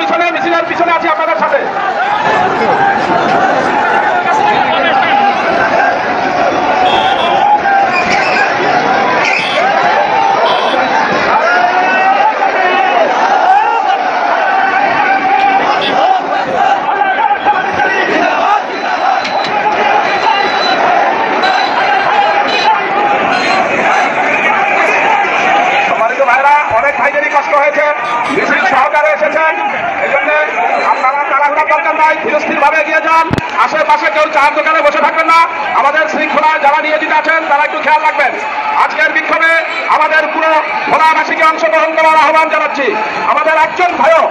পিছনে, মিছিলের পিছনে আছি আপনাদের সাথে। ধীরস্থিরভাবে এগিয়ে যান, আশেপাশে কেউ চার দোকানে বসে থাকবেন না। আমাদের শৃঙ্খলায় যারা নিয়োজিত আছেন তারা একটু খেয়াল রাখবেন। আজকের বিক্ষোভে আমাদের পুরো ভোলাবাসীকে অংশগ্রহণ করার আহ্বান জানাচ্ছি। আমাদের একজন ভাইও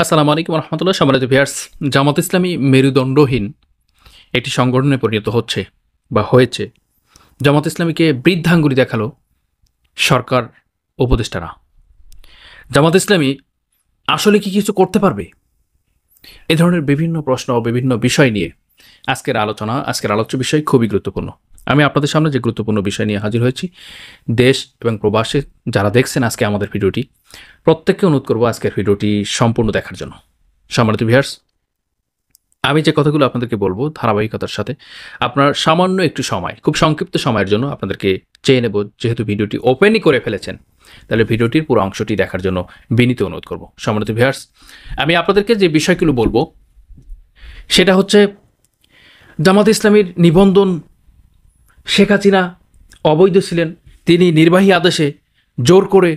আসসালামু আলাইকুম রহমতুল্লাহ। সম্মানিত ভিউয়ার্স, জামাত ইসলামী মেরুদণ্ডহীন একটি সংগঠনে পরিণত হচ্ছে বা হয়েছে। জামাত ইসলামীকে বৃদ্ধাঙ্গুলি দেখালো সরকার উপদেষ্টারা। জামাত ইসলামী আসলে কি কিছু করতে পারবে? এ ধরনের বিভিন্ন প্রশ্ন ও বিভিন্ন বিষয় নিয়ে আজকের আলোচ্য বিষয় খুবই গুরুত্বপূর্ণ। আমি আপনাদের সামনে যে গুরুত্বপূর্ণ বিষয় নিয়ে হাজির হয়েছি, দেশ এবং প্রবাসে যারা দেখছেন আজকে আমাদের ভিডিওটি, প্রত্যেককে অনুরোধ করবো আজকের ভিডিওটি সম্পূর্ণ দেখার জন্য। সম্মানিত ভিউয়ার্স, আমি যে কথাগুলো আপনাদেরকে বলবো ধারাবাহিকতার সাথে আপনার সামান্য একটু সময়, খুব সংক্ষিপ্ত সময়ের জন্য আপনাদেরকে চেয়ে নেব। যেহেতু ভিডিওটি ওপেনই করে ফেলেছেন, তাহলে ভিডিওটির পুরো অংশটি দেখার জন্য বিনীত অনুরোধ করব। সম্মানিত ভিউয়ার্স, আমি আপনাদেরকে যে বিষয়গুলো বলবো সেটা হচ্ছে জামাত ইসলামীর নিবন্ধন শেখ হাসিনা অবৈধ ছিলেন, তিনি নির্বাহী আদেশে জোর করে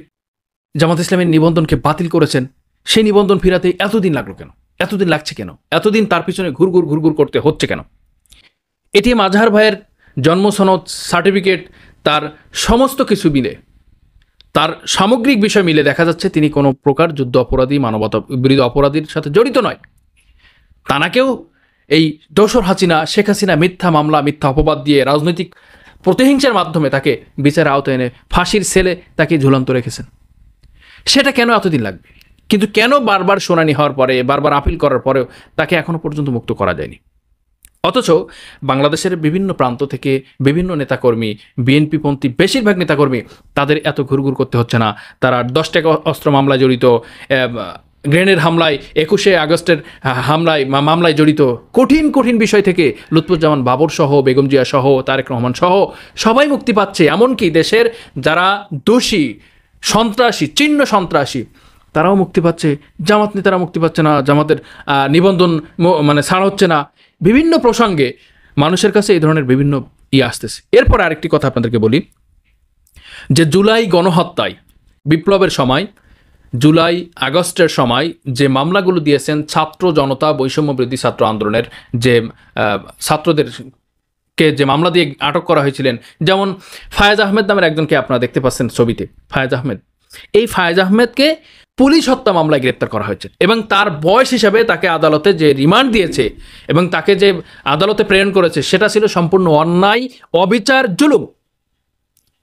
জামাত ইসলামের নিবন্ধনকে বাতিল করেছেন। সেই নিবন্ধন ফিরাতে এতদিন লাগলো কেন? এতদিন লাগছে কেন? এতদিন তার পিছনে ঘুরঘুর করতে হচ্ছে কেন? এটিএম আজহার ভাইয়ের জন্ম সনদ, সার্টিফিকেট, তার সমস্ত কিছু মিলে, তার সামগ্রিক বিষয় মিলে দেখা যাচ্ছে তিনি কোনো প্রকার যুদ্ধ অপরাধী, মানবতা বিরোধী অপরাধীর সাথে জড়িত নয়। তানাকেও এই দোসর হাসিনা, শেখ হাসিনা মিথ্যা মামলা, মিথ্যা অপবাদ দিয়ে রাজনৈতিক প্রতিহিংসার মাধ্যমে তাকে বিচারের আওতায় এনে ফাঁসির সেলে তাকে ঝুলন্ত রেখেছেন। সেটা কেন এতদিন লাগবে? কিন্তু কেন বারবার শুনানি হওয়ার পরে, বারবার আপিল করার পরেও তাকে এখনও পর্যন্ত মুক্ত করা যায়নি? অথচ বাংলাদেশের বিভিন্ন প্রান্ত থেকে বিভিন্ন নেতাকর্মী, বিএনপিপন্থী বেশিরভাগ নেতাকর্মী, তাদের এত ঘুরঘুর করতে হচ্ছে না। তারা 10 টাকা অস্ত্র মামলায় জড়িত, গ্রেনেড হামলায়, 21শে আগস্টের মামলায় জড়িত কঠিন বিষয় থেকে লুৎফুজ্জামান বাবর সহ, বেগম জিয়া সহ, তারেক রহমান সহ সবাই মুক্তি পাচ্ছে। এমনকি দেশের যারা দোষী, সন্ত্রাসী, চিহ্ন সন্ত্রাসী, তারাও মুক্তি পাচ্ছে। জামাত নেতারা মুক্তি পাচ্ছে না, জামাতের নিবন্ধন ছাড় হচ্ছে না। বিভিন্ন প্রসঙ্গে মানুষের কাছে এই ধরনের বিভিন্ন আসতেছে। এরপর আরেকটি কথা আপনাদেরকে বলি যে জুলাই গণহত্যায়, বিপ্লবের সময়, জুলাই আগস্টের সময় যে মামলাগুলো দিয়েছেন ছাত্র জনতা, বৈষম্য বিরোধী ছাত্র আন্দোলনের যে ছাত্রদেরকে যে মামলা দিয়ে আটক করা হয়েছিলেন, যেমন ফায়েজ আহমেদ নামের একজনকে আপনারা দেখতে পাচ্ছেন ছবিতে, ফায়েজ আহমেদ। এই ফায়েজ আহমেদকে পুলিশ হত্যা মামলায় গ্রেপ্তার করা হয়েছে এবং তার বয়স হিসাবে তাকে আদালতে যে রিমান্ড দিয়েছে এবং তাকে যে আদালতে প্রেরণ করেছে সেটা ছিল সম্পূর্ণ অন্যায়, অবিচার, জুলুম।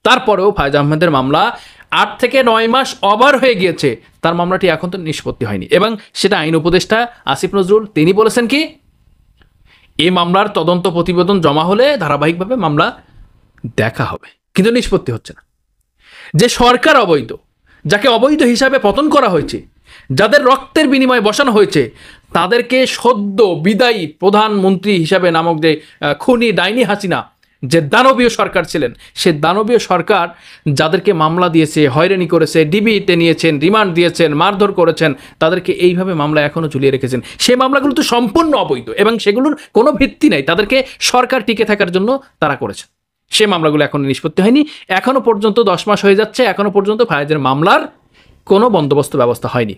তারপরেও ফায়েজ আহমেদের মামলা 8 থেকে 9 মাস ওভার হয়ে গিয়েছে, তার মামলাটি এখন তো নিষ্পত্তি হয়নি। এবং সেটা আইন উপদেষ্টা আসিফ নজরুল তিনি বলেছেন কি, এই মামলার তদন্ত প্রতিবেদন জমা হলে ধারাবাহিকভাবে মামলা দেখা হবে, কিন্তু নিষ্পত্তি হচ্ছে না। যে সরকার অবৈধ, যাকে অবৈধ হিসাবে পতন করা হয়েছে, যাদের রক্তের বিনিময়ে বসানো হয়েছে, তাদেরকে সদ্য বিদায়ী প্রধানমন্ত্রী হিসাবে নামক যে খুনি ডাইনি হাসিনা, যে দানবীয় সরকার ছিলেন, সে দানবীয় সরকার যাদেরকে মামলা দিয়েছে, হয়রানি করেছে, ডিবিতে নিয়েছেন, রিমান্ড দিয়েছেন, মারধর করেছেন, তাদেরকে এইভাবে মামলা এখনও ঝুলিয়ে রেখেছেন। সেই মামলাগুলো তো সম্পূর্ণ অবৈধ এবং সেগুলোর কোনো ভিত্তি নেই, তাদেরকে সরকার টিকে থাকার জন্য তারা করেছে। সে মামলাগুলো এখনো নিষ্পত্তি হয়নি। এখনো পর্যন্ত 10 মাস হয়ে যাচ্ছে, এখনো পর্যন্ত ফায়েজের মামলার কোনো বন্দোবস্ত ব্যবস্থা হয়নি।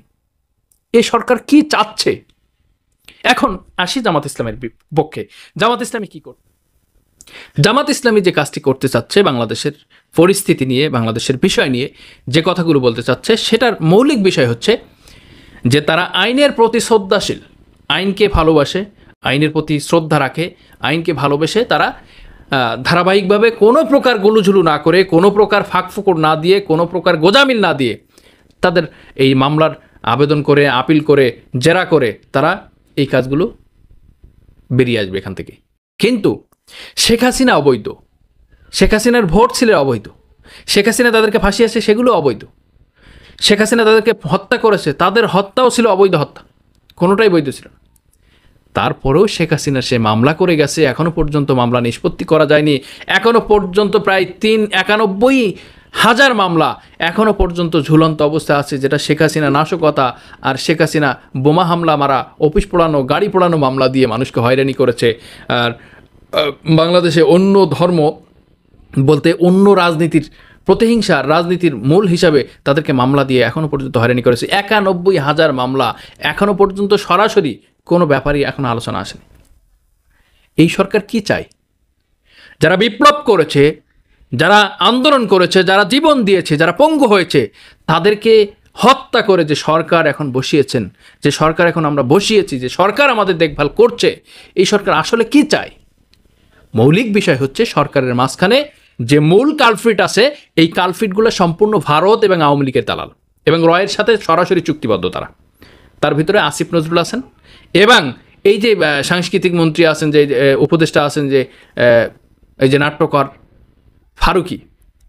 এই সরকার কি চাচ্ছে? এখন আসি জামাত ইসলামের পক্ষে। জামাত ইসলামী কি করবে? জামাত ইসলামী যে কাজটি করতে চাচ্ছে, বাংলাদেশের পরিস্থিতি নিয়ে, বাংলাদেশের বিষয় নিয়ে যে কথাগুলো বলতে চাচ্ছে, সেটার মৌলিক বিষয় হচ্ছে যে তারা আইনের প্রতি শ্রদ্ধাশীল, আইনকে ভালোবাসে, আইনের প্রতি শ্রদ্ধা রাখে, আইনকে ভালোবেসে তারা ধারাবাহিকভাবে কোনো প্রকার গোলুঝুলু না করে, কোনো প্রকার ফাঁকফোকর না দিয়ে, কোনো প্রকার গোজামিল না দিয়ে তাদের এই মামলার আবেদন করে, আপিল করে, জেরা করে তারা এই কাজগুলো বেরিয়ে আসবে এখান থেকে। কিন্তু শেখ হাসিনা অবৈধ, শেখ হাসিনার ভোট ছিল অবৈধ, শেখ হাসিনা তাদেরকে ফাঁসিয়েছে, সেগুলো অবৈধ। শেখ হাসিনা তাদেরকে হত্যা করেছে, তাদের হত্যাও ছিল অবৈধ হত্যা, কোনোটাই বৈধ ছিল না। তারপরেও শেখ হাসিনা সে মামলা করে গেছে, এখনও পর্যন্ত মামলা নিষ্পত্তি করা যায়নি। এখনও পর্যন্ত প্রায় 91,000 মামলা এখনও পর্যন্ত ঝুলন্ত অবস্থায় আছে, যেটা শেখ হাসিনা নাশকতা আর শেখ হাসিনা বোমা হামলা মারা, অফিস পোড়ানো, গাড়ি পোড়ানো মামলা দিয়ে মানুষকে হয়রানি করেছে। আর বাংলাদেশে অন্য ধর্ম বলতে অন্য রাজনীতির প্রতিহিংসার রাজনীতির মূল হিসাবে তাদেরকে মামলা দিয়ে এখনও পর্যন্ত হয়রানি করেছে। 91,000 মামলা এখনও পর্যন্ত সরাসরি কোনো ব্যাপারই এখনও আলোচনা আসেনি। এই সরকার কি চায়? যারা বিপ্লব করেছে, যারা আন্দোলন করেছে, যারা জীবন দিয়েছে, যারা পঙ্গু হয়েছে, তাদেরকে হত্যা করে যে সরকার এখন বসিয়েছেন, যে সরকার এখন আমরা বসিয়েছি, যে সরকার আমাদের দেখভাল করছে, এই সরকার আসলে কি চায়? মৌলিক বিষয় হচ্ছে সরকারের মাঝখানে যে মূল কালফিট আছে, এই কালফিটগুলো সম্পূর্ণ ভারত এবং আওয়ামী লীগের দালাল এবং রয়ের সাথে সরাসরি চুক্তিবদ্ধ তারা। তার ভিতরে আসিফ নজরুল আছেন এবং এই যে সাংস্কৃতিক মন্ত্রী আছেন, যে উপদেষ্টা আছেন, যে এই যে নাট্যকার ফারুকি,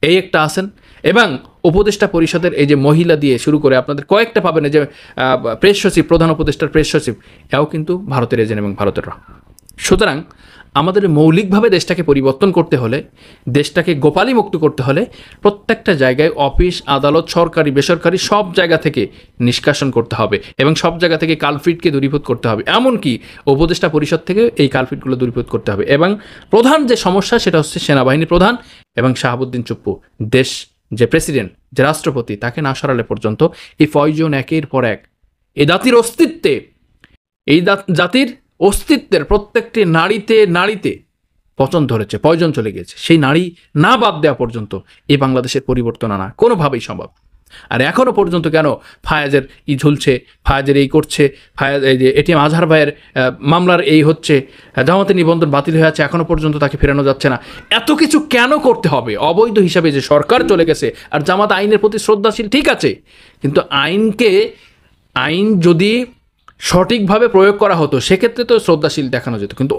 এই একটা আছেন, এবং উপদেষ্টা পরিষদের এই যে মহিলা দিয়ে শুরু করে আপনাদের কয়েকটা পাবেন, এই যে প্রেস সচিব, প্রধান উপদেষ্টার প্রেস সচিব, এও কিন্তু ভারতের এজেন্ট এবং ভারতেররা। সুতরাং আমাদের মৌলিকভাবে দেশটাকে পরিবর্তন করতে হলে, দেশটাকে গোপালী মুক্ত করতে হলে প্রত্যেকটা জায়গায় অফিস, আদালত, সরকারি, বেসরকারি সব জায়গা থেকে নিষ্কাশন করতে হবে এবং সব জায়গা থেকে কালফিটকে দূরীভূত করতে হবে। এমনকি উপদেষ্টা পরিষদ থেকে এই কালফিটগুলো দূরীভূত করতে হবে। এবং প্রধান যে সমস্যা সেটা হচ্ছে সেনাবাহিনী প্রধান এবং শাহাবুদ্দিন চুপ্পু, দেশ যে প্রেসিডেন্ট, যে রাষ্ট্রপতি, তাকে না সরালে পর্যন্ত এই ফয়জন একের পর এক এই জাতির অস্তিত্বে, এই জাতির অস্তিত্বের প্রত্যেকটি নাড়িতে পচন ধরেছে, পয়জন চলে গেছে। সেই নাড়ি না বাদ দেওয়া পর্যন্ত এই বাংলাদেশের পরিবর্তন আনা কোনোভাবেই সম্ভব। আর এখনও পর্যন্ত কেন ফায়াজের ঝুলছে, ফায়াজের এই করছে, ফায়াজ এই যে এটিএম আজহার ভাইয়ের মামলার এই হচ্ছে, জামাতের নিবন্ধন বাতিল হয়ে আছে, এখনও পর্যন্ত তাকে ফেরানো যাচ্ছে না। এত কিছু কেন করতে হবে? অবৈধ হিসাবে যে সরকার চলে গেছে, আর জামাত আইনের প্রতি শ্রদ্ধাশীল, ঠিক আছে, কিন্তু আইন যদি সঠিকভাবে প্রয়োগ করা হতো সেক্ষেত্রে তো শ্রদ্ধাশীল দেখানো যেত, কিন্তু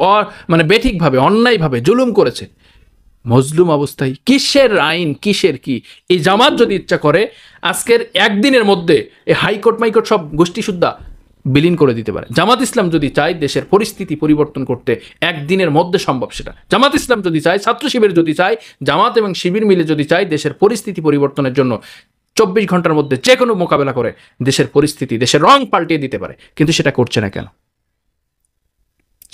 মানে বেঠিকভাবে, অন্যায়ভাবে জুলুম করেছে। মজলুম অবস্থায় কিসের আইন, কিসের কি? এই জামাত যদি ইচ্ছা করে আজকের একদিনের মধ্যে এই হাইকোর্ট মাইকোর্ট সব গোষ্ঠী সুদ্ধা বিলীন করে দিতে পারে। জামাত ইসলাম যদি চায় দেশের পরিস্থিতি পরিবর্তন করতে, একদিনের মধ্যে সম্ভব সেটা। জামাত ইসলাম যদি চায়, ছাত্র শিবির যদি চায়, জামাত এবং শিবির মিলে যদি চায় দেশের পরিস্থিতি পরিবর্তনের জন্য 24 ঘন্টার মধ্যে যে কোনো মোকাবেলা করে দেশের পরিস্থিতি, দেশের রং পাল্টিয়ে দিতে পারে। কিন্তু সেটা করছে না কেন?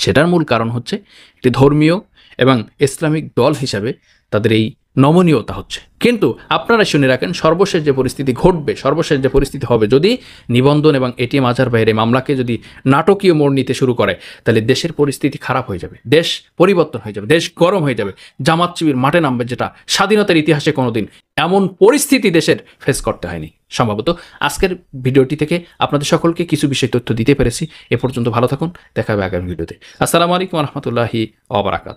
সেটার মূল কারণ হচ্ছে একটি ধর্মীয় এবং ইসলামিক দল হিসাবে তাদের এই নমনীয়তা হচ্ছে। কিন্তু আপনারা শুনে রাখেন, সর্বশেষ যে পরিস্থিতি ঘটবে, সর্বশেষ যে পরিস্থিতি হবে, যদি নিবন্ধন এবং এটিএম আজহার ভাইয়ের মামলাকে যদি নাটকীয় মোড় নিতে শুরু করে, তাহলে দেশের পরিস্থিতি খারাপ হয়ে যাবে, দেশ পরিবর্তন হয়ে যাবে, দেশ গরম হয়ে যাবে, জামাত শিবির মাঠে নামবে, যেটা স্বাধীনতার ইতিহাসে কোনোদিন এমন পরিস্থিতি দেশের ফেস করতে হয়নি। সম্ভবত আজকের ভিডিওটি থেকে আপনাদের সকলকে কিছু বিষয় তথ্য দিতে পেরেছি। এ পর্যন্ত ভালো থাকুন, দেখা হবে আগামী ভিডিওতে। আসসালামু আলাইকুম ওয়া রাহমাতুল্লাহি ওয়া বারাকাতুহু।